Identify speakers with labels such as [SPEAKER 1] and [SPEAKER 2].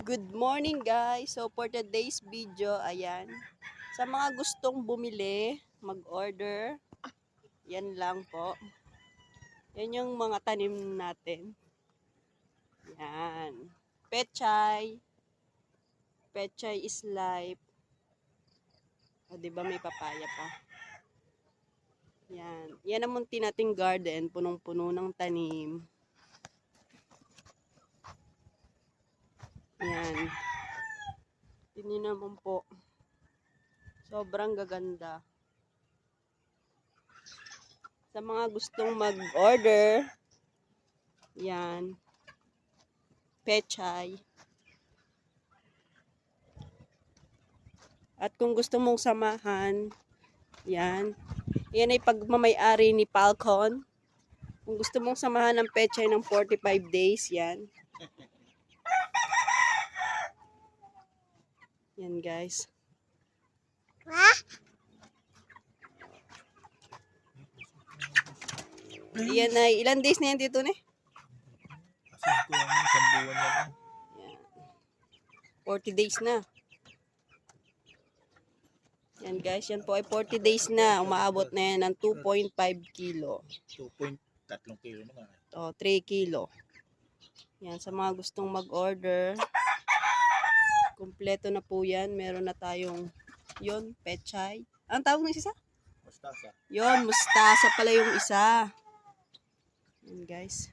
[SPEAKER 1] Good morning guys! So for today's video, ayan. Sa mga gustong bumili, mag-order, yan lang po. Yan yung mga tanim natin. Yan. Pechay. Pechay is life. O diba may papaya pa. Yan. Yan ang munti nating garden. Punong-puno ng tanim. Yan. Tingnan naman po. Sobrang gaganda. Sa mga gustong mag-order, yan. Pechay. At kung gusto mong samahan, yan. Yan ay pagmamay-ari ni Falcon. Kung gusto mong samahan ng pechay ng 45 days, yan. Yan guys. Yan ay, ilan days na yan dito ne?
[SPEAKER 2] Kasi ito ang isang buwan na lang.
[SPEAKER 1] Yan. 40 days na. Yan guys, yan po ay 40 days na. Umaabot na yan ng 2.5 kilo.
[SPEAKER 2] 2.3 kilo na nga.
[SPEAKER 1] O, 3 kilo. Yan, sa mga gustong mag-order. Kompleto na po yan. Meron na tayong, yon pechay. Ang tawag ng isa?
[SPEAKER 2] Mustasa.
[SPEAKER 1] Yon, mustasa pala yung isa. Yan guys.